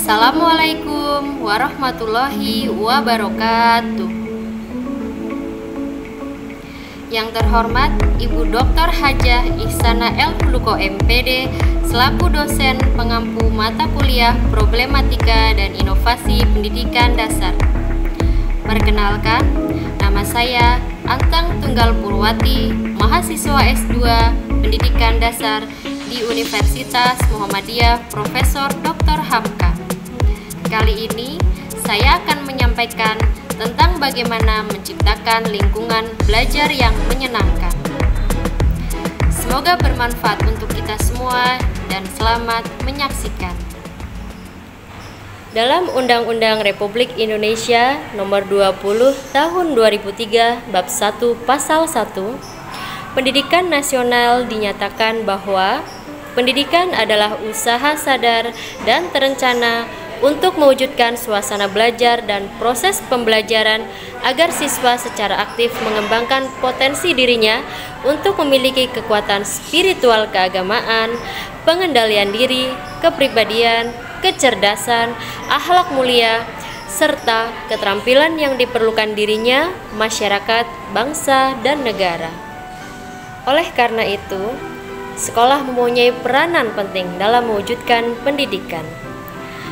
Assalamualaikum warahmatullahi wabarakatuh. Yang terhormat Ibu Dr. Hajah Ihsanah El Khuluqo MPD selaku dosen pengampu mata kuliah Problematika dan Inovasi Pendidikan Dasar. Perkenalkan, nama saya Antang Tunggal Purwati, mahasiswa S2 Pendidikan Dasar di Universitas Muhammadiyah Profesor Dr. Hamka. Kali ini saya akan menyampaikan tentang bagaimana menciptakan lingkungan belajar yang menyenangkan. Semoga bermanfaat untuk kita semua dan selamat menyaksikan. Dalam Undang-Undang Republik Indonesia Nomor 20 Tahun 2003 Bab 1 Pasal 1, Pendidikan Nasional dinyatakan bahwa pendidikan adalah usaha sadar dan terencana untuk mewujudkan suasana belajar dan proses pembelajaran agar siswa secara aktif mengembangkan potensi dirinya untuk memiliki kekuatan spiritual keagamaan, pengendalian diri, kepribadian, kecerdasan, akhlak mulia, serta keterampilan yang diperlukan dirinya, masyarakat, bangsa, dan negara. Oleh karena itu, sekolah mempunyai peranan penting dalam mewujudkan pendidikan.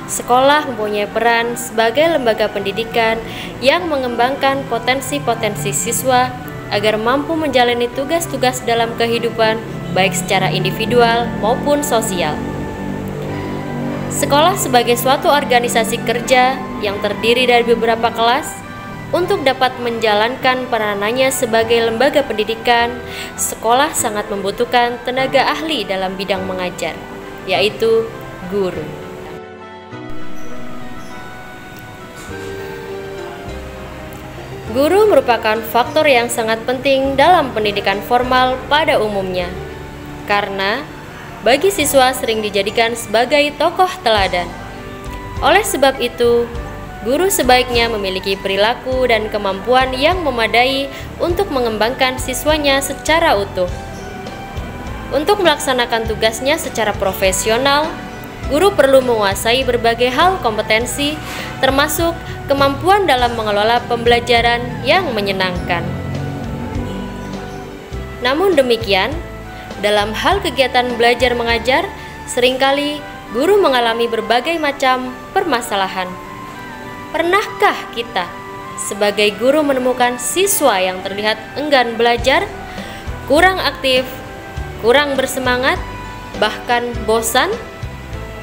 Sekolah mempunyai peran sebagai lembaga pendidikan yang mengembangkan potensi-potensi siswa agar mampu menjalani tugas-tugas dalam kehidupan baik secara individual maupun sosial. Sekolah sebagai suatu organisasi kerja yang terdiri dari beberapa kelas. Untuk dapat menjalankan peranannya sebagai lembaga pendidikan, sekolah sangat membutuhkan tenaga ahli dalam bidang mengajar, yaitu guru. Guru merupakan faktor yang sangat penting dalam pendidikan formal pada umumnya, karena bagi siswa sering dijadikan sebagai tokoh teladan. Oleh sebab itu, guru sebaiknya memiliki perilaku dan kemampuan yang memadai untuk mengembangkan siswanya secara utuh. Untuk melaksanakan tugasnya secara profesional, guru perlu menguasai berbagai hal kompetensi, termasuk kemampuan dalam mengelola pembelajaran yang menyenangkan. Namun demikian, dalam hal kegiatan belajar mengajar, seringkali guru mengalami berbagai macam permasalahan. Pernahkah kita sebagai guru menemukan siswa yang terlihat enggan belajar, kurang aktif, kurang bersemangat, bahkan bosan,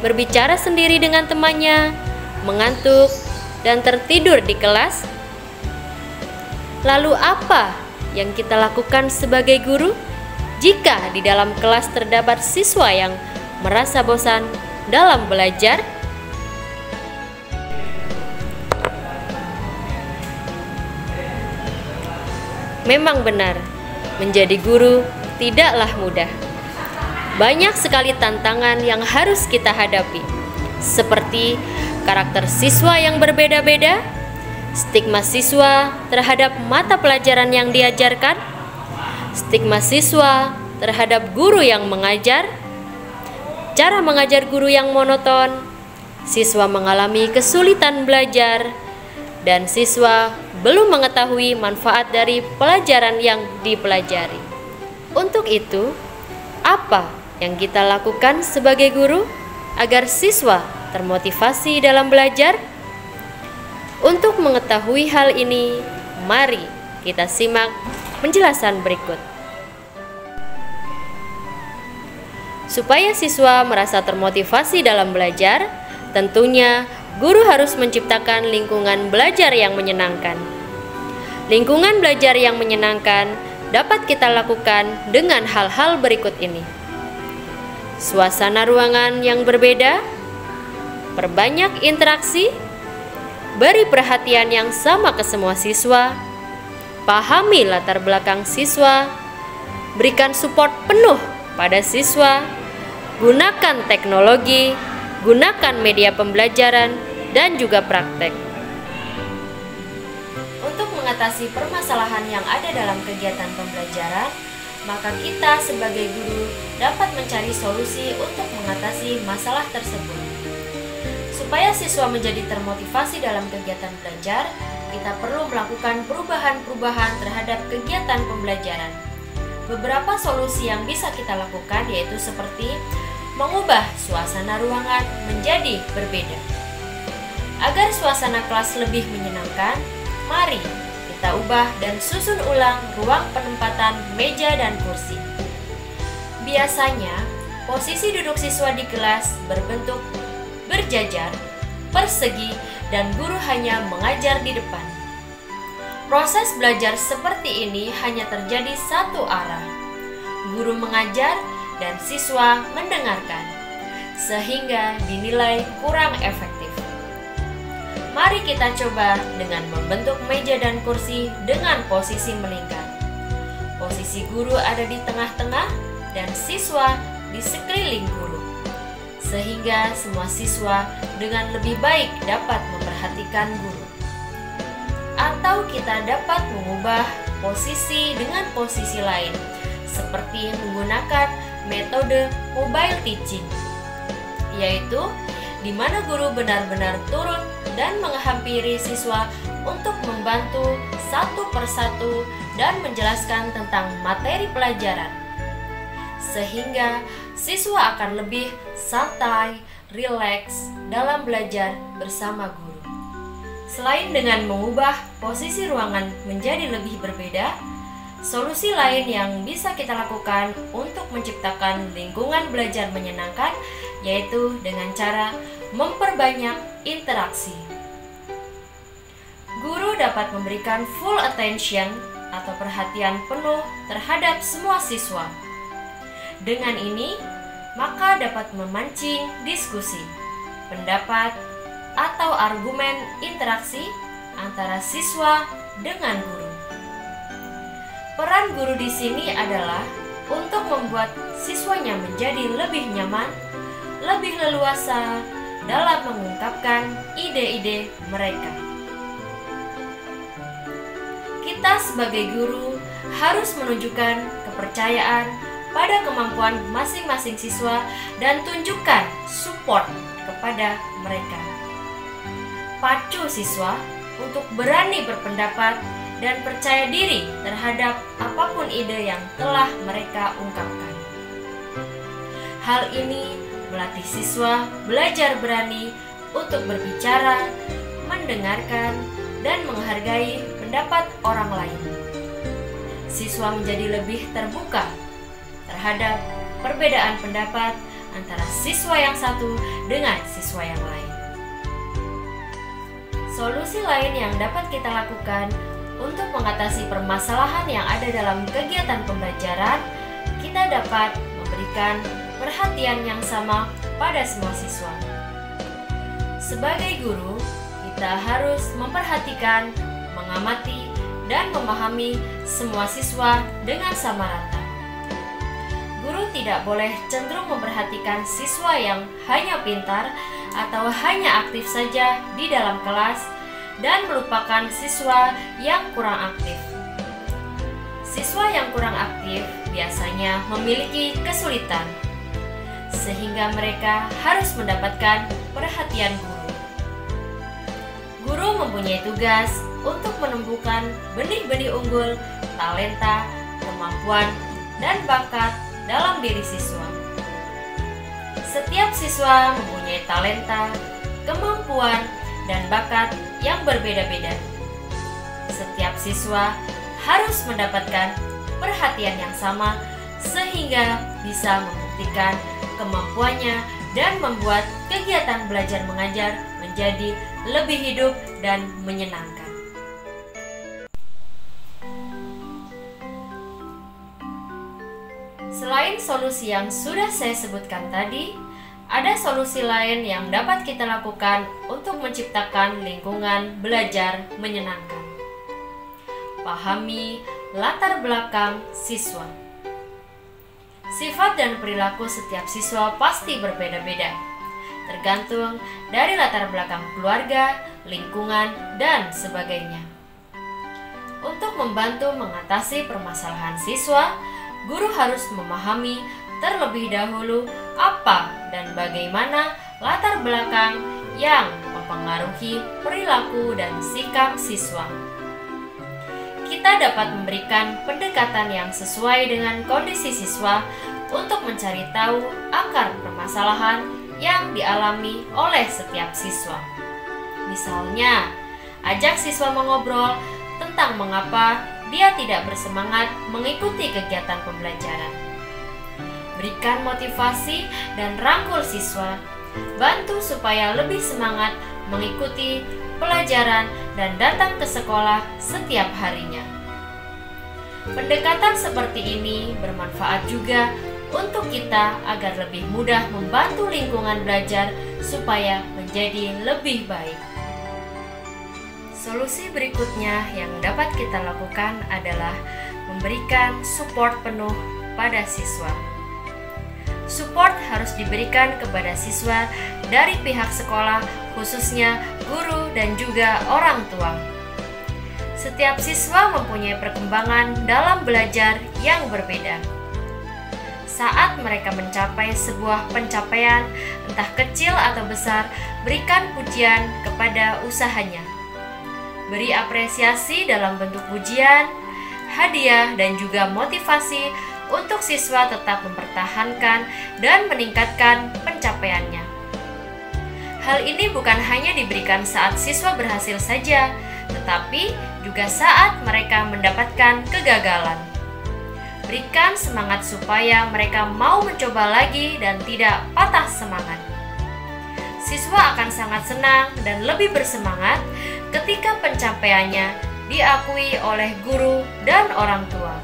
berbicara sendiri dengan temannya, mengantuk, dan tertidur di kelas? Lalu apa yang kita lakukan sebagai guru jika di dalam kelas terdapat siswa yang merasa bosan dalam belajar? Memang benar, menjadi guru tidaklah mudah. Banyak sekali tantangan yang harus kita hadapi, seperti karakter siswa yang berbeda-beda, stigma siswa terhadap mata pelajaran yang diajarkan, stigma siswa terhadap guru yang mengajar, cara mengajar guru yang monoton, siswa mengalami kesulitan belajar, dan siswa belum mengetahui manfaat dari pelajaran yang dipelajari. Untuk itu, apa yang kita lakukan sebagai guru agar siswa termotivasi dalam belajar? Untuk mengetahui hal ini, mari kita simak penjelasan berikut. Supaya siswa merasa termotivasi dalam belajar, tentunya guru harus menciptakan lingkungan belajar yang menyenangkan. Lingkungan belajar yang menyenangkan dapat kita lakukan dengan hal-hal berikut ini. Suasana ruangan yang berbeda, perbanyak interaksi, beri perhatian yang sama ke semua siswa, pahami latar belakang siswa, berikan support penuh pada siswa, gunakan teknologi, gunakan media pembelajaran, dan juga praktek. Untuk mengatasi permasalahan yang ada dalam kegiatan pembelajaran, maka kita sebagai guru dapat mencari solusi untuk mengatasi masalah tersebut. Supaya siswa menjadi termotivasi dalam kegiatan belajar, kita perlu melakukan perubahan-perubahan terhadap kegiatan pembelajaran. Beberapa solusi yang bisa kita lakukan yaitu seperti mengubah suasana ruangan menjadi berbeda. Agar suasana kelas lebih menyenangkan, mari kita ubah dan susun ulang ruang penempatan meja dan kursi. Biasanya, posisi duduk siswa di kelas berbentuk berjajar, persegi, dan guru hanya mengajar di depan. Proses belajar seperti ini hanya terjadi satu arah. Guru mengajar dan siswa mendengarkan, sehingga dinilai kurang efektif. Mari kita coba dengan membentuk meja dan kursi dengan posisi melingkar. Posisi guru ada di tengah-tengah dan siswa di sekeliling guru, sehingga semua siswa dengan lebih baik dapat memperhatikan guru. Atau kita dapat mengubah posisi dengan posisi lain, seperti menggunakan metode mobile teaching, yaitu di mana guru benar-benar turun dan menghampiri siswa untuk membantu satu persatu dan menjelaskan tentang materi pelajaran, sehingga siswa akan lebih santai, rileks dalam belajar bersama guru. Selain dengan mengubah posisi ruangan menjadi lebih berbeda, solusi lain yang bisa kita lakukan untuk menciptakan lingkungan belajar menyenangkan yaitu dengan cara memperbanyak interaksi. Guru dapat memberikan full attention atau perhatian penuh terhadap semua siswa. Dengan ini, maka dapat memancing diskusi, pendapat, atau argumen interaksi antara siswa dengan guru. Peran guru di sini adalah untuk membuat siswanya menjadi lebih nyaman, lebih leluasa dalam mengungkapkan ide-ide mereka. Kita sebagai guru harus menunjukkan kepercayaan pada kemampuan masing-masing siswa dan tunjukkan support kepada mereka. Pacu siswa untuk berani berpendapat dan percaya diri terhadap apapun ide yang telah mereka ungkapkan. Hal ini melatih siswa belajar berani untuk berbicara, mendengarkan, dan menghargai pendapat orang lain. Siswa menjadi lebih terbuka terhadap perbedaan pendapat antara siswa yang satu dengan siswa yang lain. Solusi lain yang dapat kita lakukan untuk mengatasi permasalahan yang ada dalam kegiatan pembelajaran, kita dapat memberikan perhatian yang sama pada semua siswa. Sebagai guru, kita harus memperhatikan, mengamati, dan memahami semua siswa dengan sama rata. Guru tidak boleh cenderung memperhatikan siswa yang hanya pintar atau hanya aktif saja di dalam kelas dan melupakan siswa yang kurang aktif. Siswa yang kurang aktif biasanya memiliki kesulitan, sehingga mereka harus mendapatkan perhatian guru. Guru mempunyai tugas untuk menumbuhkan benih-benih unggul, talenta, kemampuan, dan bakat dalam diri siswa. Setiap siswa mempunyai talenta, kemampuan, dan bakat yang berbeda-beda. Setiap siswa harus mendapatkan perhatian yang sama sehingga bisa membuktikan kemampuannya dan membuat kegiatan belajar mengajar menjadi lebih hidup dan menyenangkan. Selain solusi yang sudah saya sebutkan tadi, ada solusi lain yang dapat kita lakukan untuk menciptakan lingkungan belajar menyenangkan. Pahami latar belakang siswa. Sifat dan perilaku setiap siswa pasti berbeda-beda, tergantung dari latar belakang keluarga, lingkungan, dan sebagainya. Untuk membantu mengatasi permasalahan siswa, guru harus memahami terlebih dahulu apa dan bagaimana latar belakang yang mempengaruhi perilaku dan sikap siswa. Kita dapat memberikan pendekatan yang sesuai dengan kondisi siswa untuk mencari tahu akar permasalahan yang dialami oleh setiap siswa. Misalnya, ajak siswa mengobrol tentang mengapa dia tidak bersemangat mengikuti kegiatan pembelajaran. Berikan motivasi dan rangkul siswa, bantu supaya lebih semangat mengikuti pelajaran dan datang ke sekolah setiap harinya. Pendekatan seperti ini bermanfaat juga untuk kita agar lebih mudah membantu lingkungan belajar supaya menjadi lebih baik. Solusi berikutnya yang dapat kita lakukan adalah memberikan support penuh pada siswa. Support harus diberikan kepada siswa dari pihak sekolah, khususnya guru dan juga orang tua. Setiap siswa mempunyai perkembangan dalam belajar yang berbeda. Saat mereka mencapai sebuah pencapaian, entah kecil atau besar, berikan pujian kepada usahanya. Beri apresiasi dalam bentuk pujian, hadiah, dan juga motivasi untuk siswa tetap mempertahankan dan meningkatkan pencapaiannya. Hal ini bukan hanya diberikan saat siswa berhasil saja, tetapi juga saat mereka mendapatkan kegagalan. Berikan semangat supaya mereka mau mencoba lagi dan tidak patah semangat. Siswa akan sangat senang dan lebih bersemangat ketika pencapaiannya diakui oleh guru dan orang tua.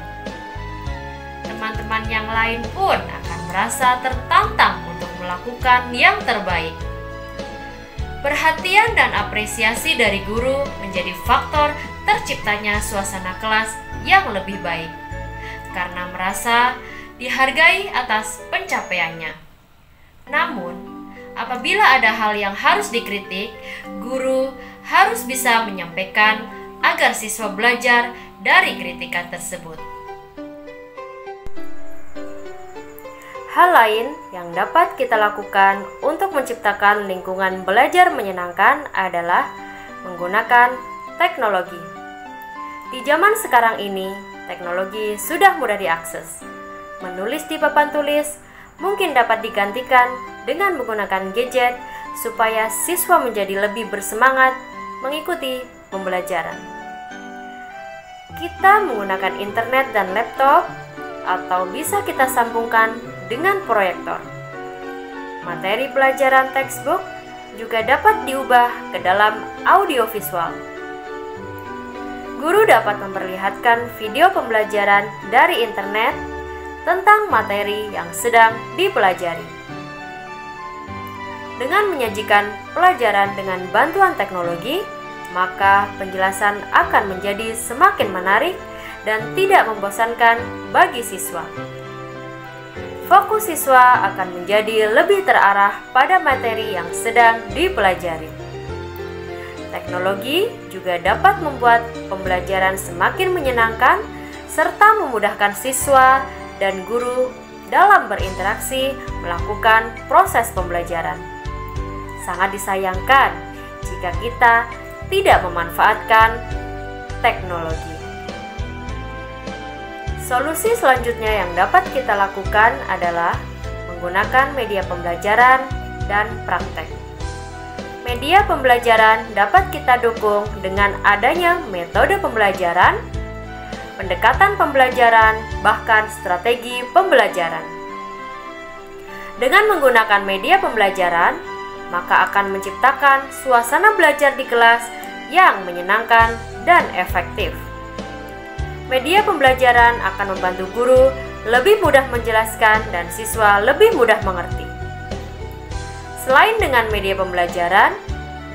Teman-teman yang lain pun akan merasa tertantang untuk melakukan yang terbaik. Perhatian dan apresiasi dari guru menjadi faktor terciptanya suasana kelas yang lebih baik, karena merasa dihargai atas pencapaiannya. Namun, apabila ada hal yang harus dikritik, guru harus bisa menyampaikan agar siswa belajar dari kritikan tersebut. Hal lain yang dapat kita lakukan untuk menciptakan lingkungan belajar menyenangkan adalah menggunakan teknologi. Di zaman sekarang ini, teknologi sudah mudah diakses. Menulis di papan tulis mungkin dapat digantikan dengan menggunakan gadget supaya siswa menjadi lebih bersemangat mengikuti pembelajaran. Kita menggunakan internet dan laptop, atau bisa kita sambungkan dengan proyektor. Materi pelajaran textbook juga dapat diubah ke dalam audiovisual. Guru dapat memperlihatkan video pembelajaran dari internet tentang materi yang sedang dipelajari. Dengan menyajikan pelajaran dengan bantuan teknologi, maka penjelasan akan menjadi semakin menarik dan tidak membosankan bagi siswa. Fokus siswa akan menjadi lebih terarah pada materi yang sedang dipelajari. Teknologi juga dapat membuat pembelajaran semakin menyenangkan serta memudahkan siswa dan guru dalam berinteraksi melakukan proses pembelajaran. Sangat disayangkan jika kita tidak memanfaatkan teknologi. Solusi selanjutnya yang dapat kita lakukan adalah menggunakan media pembelajaran dan praktek. Media pembelajaran dapat kita dukung dengan adanya metode pembelajaran, pendekatan pembelajaran, bahkan strategi pembelajaran. Dengan menggunakan media pembelajaran, maka akan menciptakan suasana belajar di kelas yang menyenangkan dan efektif. Media pembelajaran akan membantu guru lebih mudah menjelaskan dan siswa lebih mudah mengerti. Selain dengan media pembelajaran,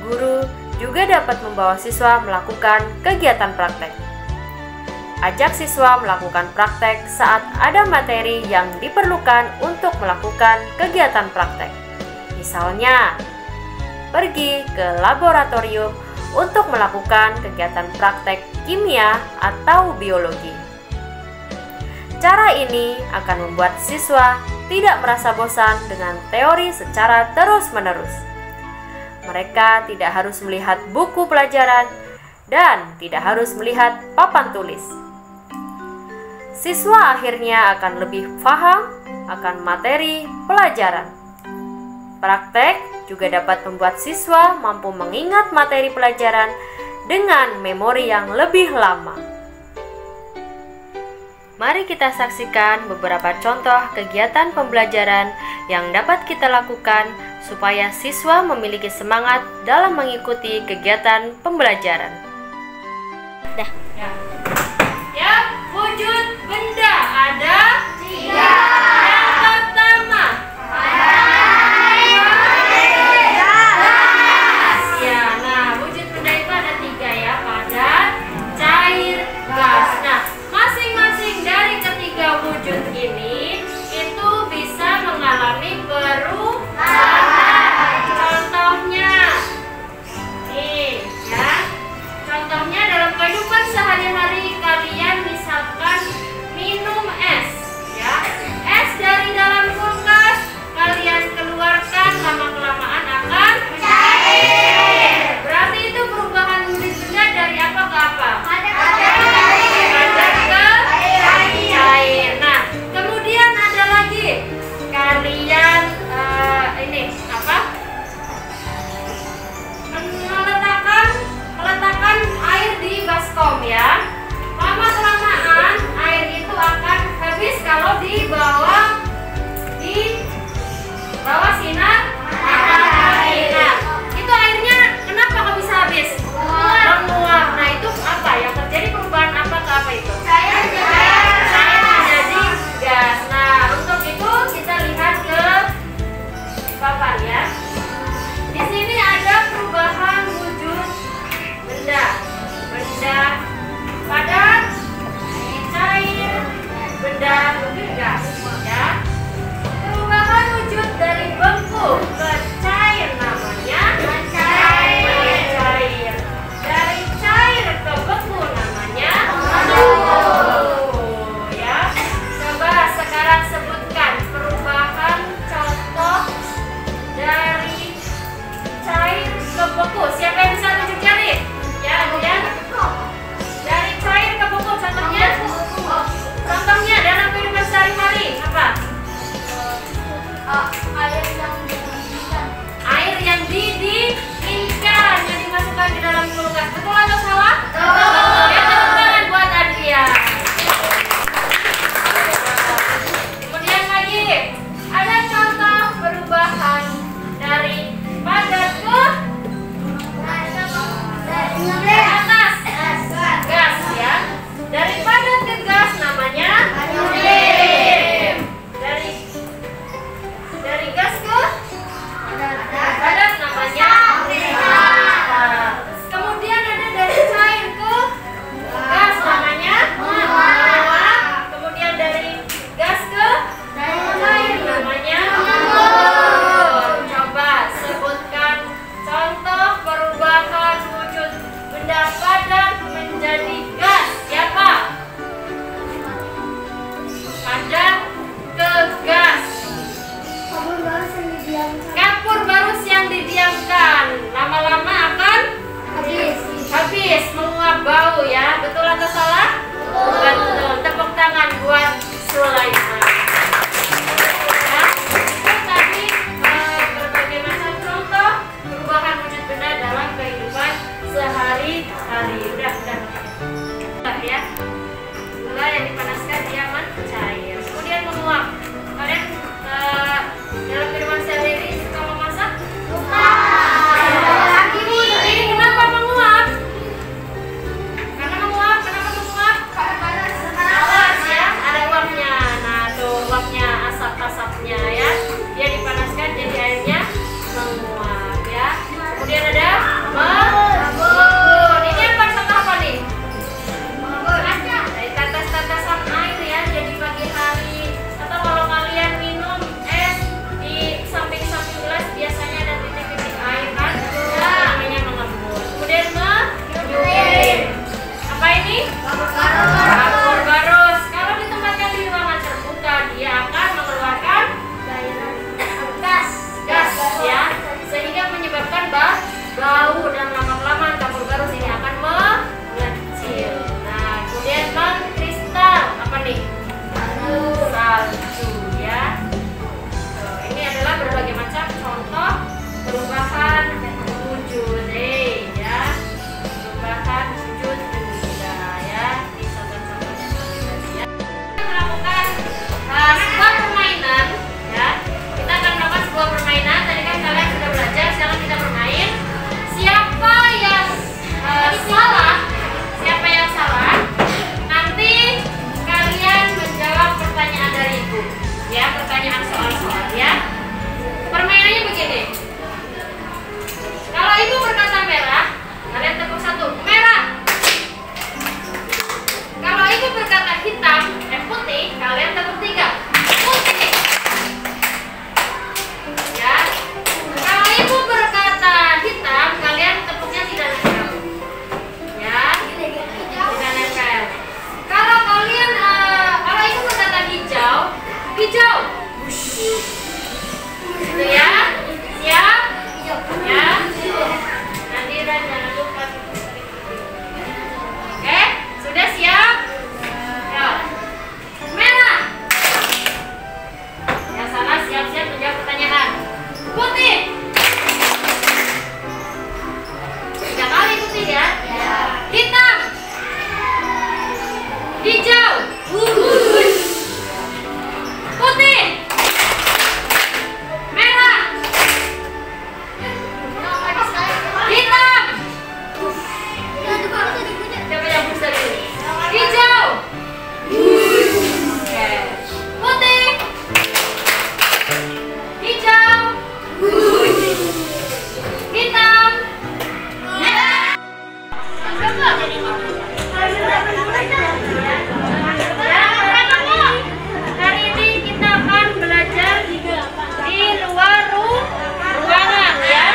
guru juga dapat membawa siswa melakukan kegiatan praktek. Ajak siswa melakukan praktek saat ada materi yang diperlukan untuk melakukan kegiatan praktek. Misalnya, pergi ke laboratorium untuk melakukan kegiatan praktek kimia atau biologi. Cara ini akan membuat siswa tidak merasa bosan dengan teori secara terus-menerus. mereka tidak harus melihat buku pelajaran dan tidak harus melihat papan tulis. Siswa akhirnya akan lebih paham akan materi pelajaran. Praktek juga dapat membuat siswa mampu mengingat materi pelajaran dengan memori yang lebih lama. Mari kita saksikan beberapa contoh kegiatan pembelajaran yang dapat kita lakukan supaya siswa memiliki semangat dalam mengikuti kegiatan pembelajaran. Ya, wujud benda ada 3. Yang pertama, ya, nah wujud benda itu ada 3 ya, padat, cair, gas. Nah, masing-masing dari ketiga wujud ini itu bisa mengalami perubahan. Contohnya, nih ya, contohnya dalam kehidupan sehari-hari kalian misalkan minum es, ya, es dari dalam kulkas kalian keluarkan lama-kelamaan akan mencair. Berarti itu perubahan wujud benda dari apa ke apa? Padat ke cair. Nah, kemudian ada lagi kalian ini apa? Meletakkan air di baskom ya. Lama-kelamaan air itu akan habis kalau di bawah sinar matahari. Nah, itu airnya kenapa kok bisa habis? Menguap. Nah, itu apa yang terjadi, perubahan apa ke apa itu? Cair menjadi gas. Nah, untuk itu kita lihat ke papan ya. Di sini ada perubahan wujud benda padat, cair, benda gas ya. Perubahan wujud dari bengku ke cair namanya mencair. Dari cair ke beku namanya ya. Coba sekarang sebutkan perubahan contoh dari cair ke beku. Siapa yang bisa tunjuk jari? Ya, ya. Dari cair ke beku contohnya? Contohnya dalam kehidupan sehari-hari apa? Air yang didinginkan yang dimasukkan di dalam kulkas. Betul atau salah? Betul. Ya, tepuk tangan buat Adria. Kemudian lagi ada contoh perubahan dari padat ke atas gas ya. Dari padat ke gas namanya dari gas ke padat namanya kemudian ada dari cair ke gas namanya kemudian dari gas ke cair namanya coba sebutkan contoh perubahan wujud benda padat menjadi gas. Siapa? Padat ke gas. Kapur barus yang didiamkan lama-lama akan habis menguap bau ya. Betul atau salah? Betul. Tepuk tangan buat Sulaiman. Ya, itu tadi berbagai macam contoh perubahan wujud benda dalam kehidupan sehari-hari. Udah ya. Gula yang dipanaskan dia mencair, kemudian menguap. Kalian dalam kehidupan sehari-hari suka memasak? Suka. Ini kenapa menguap? Karena menguap. Kenapa menguap? Panas ya. Ada uapnya. Nah, tuh uapnya, asap-asapnya ya. Dia dipanaskan jadi airnya menguap ya. Kemudian ada mengembun. Ini yang paling apa nih? Dari tetes-tetesan air ya. Hari ini kita akan belajar di luar ruangan ya.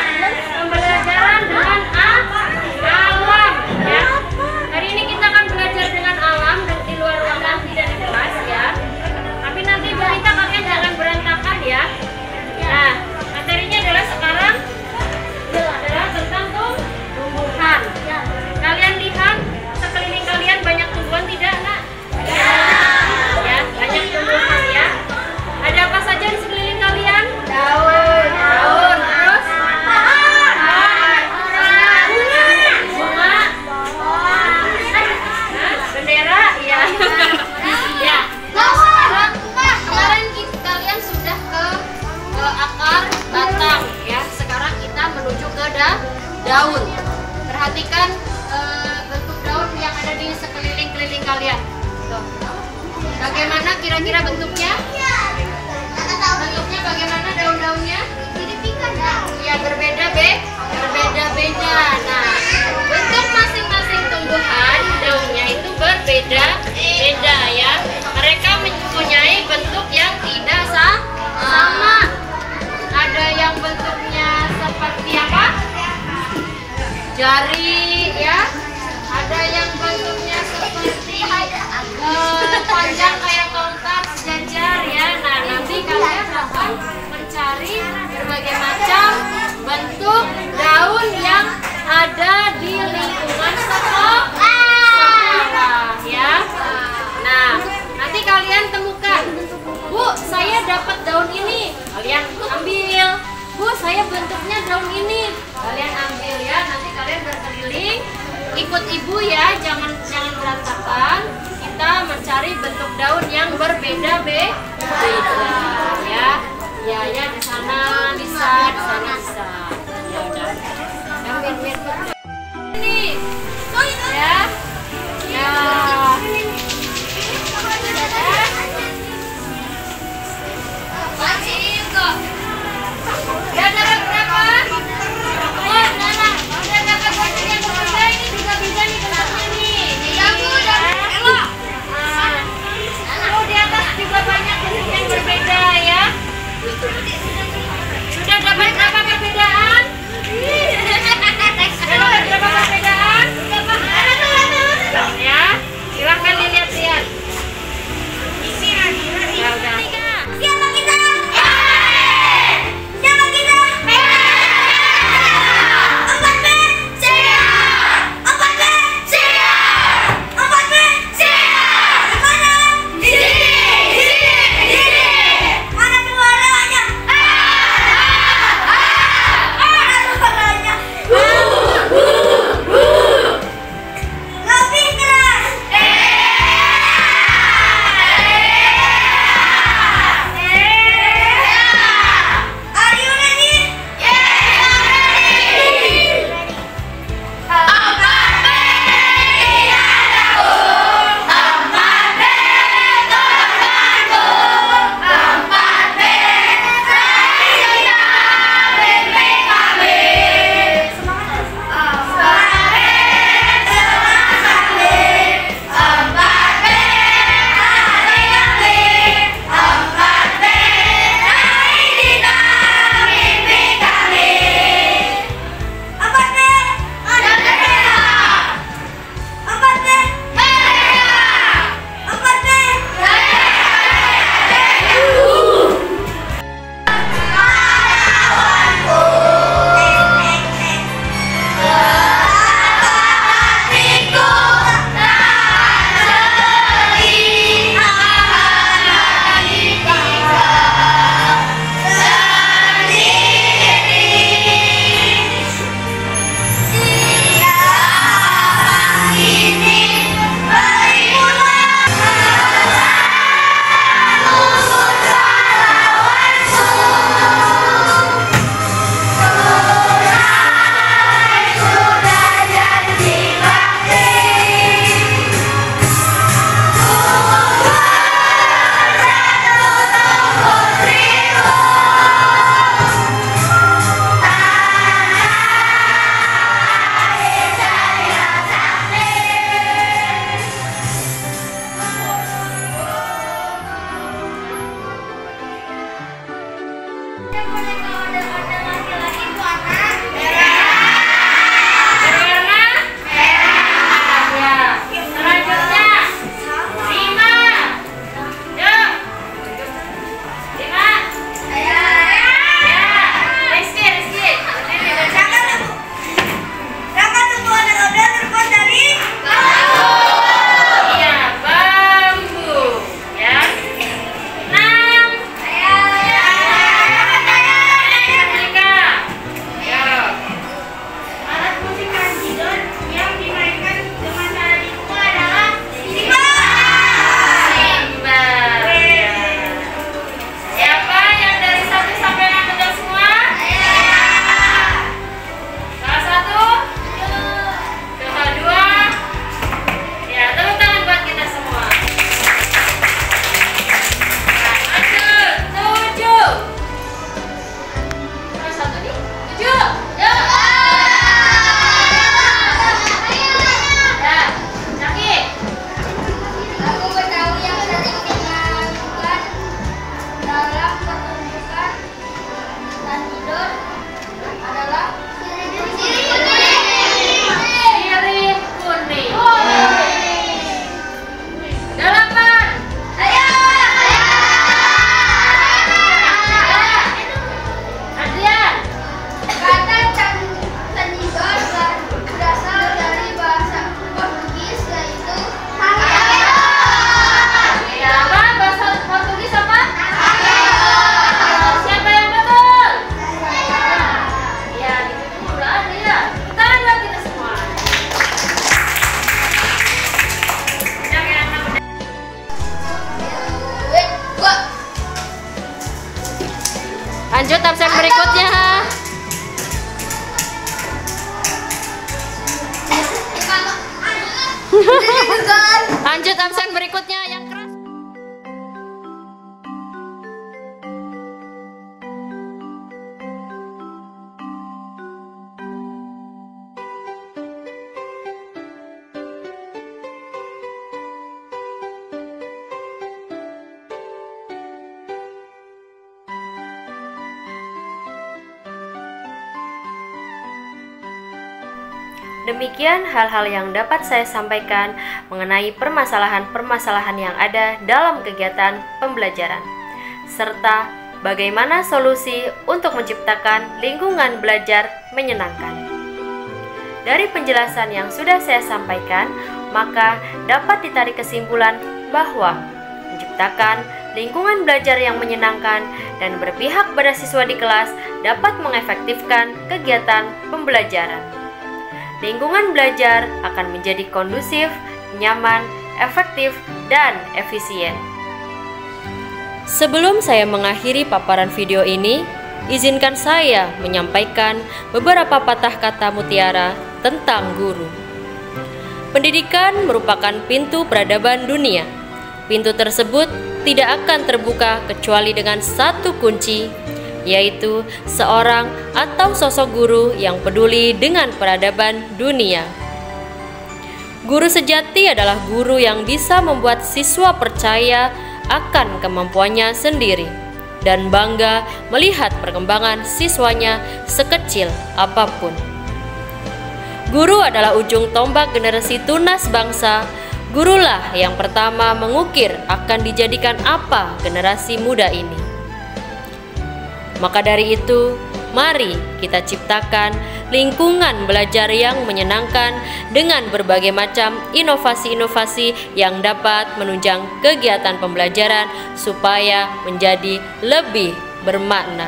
Pembelajaran dengan alam ya. Hari ini kita akan belajar dengan alam di luar ruangan, tidak di kelas ya. Tapi nanti kita kalian jangan berantakan ya. Nah, materinya adalah sekarang adalah tentang tumbuhan. Kalian lihat sekeliling kalian banyak tumbuhan tidak, Nak? Ya, banyak tumbuhan ya. Ada apa saja di sekeliling kalian? Daun, terus bunga, bendera, ya. Ya. Kemarin kalian sudah ke akar batang ya. Sekarang kita menuju ke daun. Perhatikan bentuk daun yang ada di sekeliling kalian. Tuh. Bagaimana kira-kira bentuknya? Bentuknya bagaimana daun-daunnya? Ya berbeda-beda. Nah, bentuk masing-masing tumbuhan daunnya itu berbeda-beda ya. Mereka mempunyai bentuk yang tidak sama. Ada yang bentuknya seperti apa? Jari ya. Ada yang bentuknya seperti panjang kayak tongkat sejajar ya. Nah, nanti kalian akan mencari berbagai macam bentuk daun yang ada di lingkungan sekolah ya. Nah, nanti kalian temukan, Bu, saya dapat daun ini, kalian ambil. Bu, saya bentuknya daun ini, kalian ambil ya. Nanti kalian berkeliling, ikut ibu ya, jangan berantakan. Kita mencari bentuk daun yang berbeda-beda ya. Ya di sana bisa, di sana bisa. Ya udah. Ini ya. Ya. Udah dapat berapa? Udah dapat banyak yang berbeda. Ini juga bisa nih bentuknya nih. Di atas juga banyak bentuk yang berbeda ya. Sudah dapat berapa perbedaan? Sudah dapat berapa perbedaan? Lanjut absen berikutnya yang keras. Demikian hal-hal yang dapat saya sampaikan mengenai permasalahan-permasalahan yang ada dalam kegiatan pembelajaran, serta bagaimana solusi untuk menciptakan lingkungan belajar menyenangkan. Dari penjelasan yang sudah saya sampaikan, maka dapat ditarik kesimpulan bahwa menciptakan lingkungan belajar yang menyenangkan dan berpihak pada siswa di kelas dapat mengefektifkan kegiatan pembelajaran. Lingkungan belajar akan menjadi kondusif, nyaman, efektif, dan efisien. Sebelum saya mengakhiri paparan video ini, izinkan saya menyampaikan beberapa patah kata mutiara tentang guru. Pendidikan merupakan pintu peradaban dunia. Pintu tersebut tidak akan terbuka kecuali dengan satu kunci, yaitu seorang atau sosok guru yang peduli dengan peradaban dunia. Guru sejati adalah guru yang bisa membuat siswa percaya akan kemampuannya sendiri dan bangga melihat perkembangan siswanya sekecil apapun. Guru adalah ujung tombak generasi tunas bangsa. Gurulah yang pertama mengukir akan dijadikan apa generasi muda ini. Maka dari itu, mari kita ciptakan lingkungan belajar yang menyenangkan dengan berbagai macam inovasi-inovasi yang dapat menunjang kegiatan pembelajaran supaya menjadi lebih bermakna.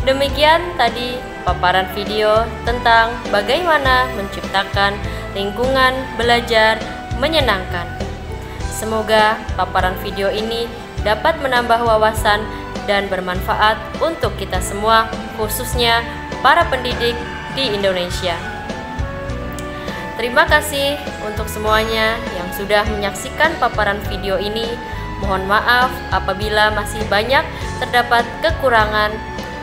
Demikian tadi paparan video tentang bagaimana menciptakan lingkungan belajar menyenangkan. Semoga paparan video ini dapat menambah wawasan dan bermanfaat untuk kita semua, khususnya para pendidik di Indonesia. Terima kasih untuk semuanya yang sudah menyaksikan paparan video ini. Mohon maaf apabila masih banyak terdapat kekurangan,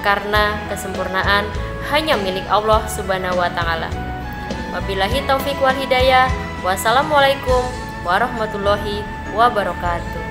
karena kesempurnaan hanya milik Allah Subhanahu wa Ta'ala. Wabillahi taufik wal hidayah. Wassalamualaikum warahmatullahi wabarakatuh.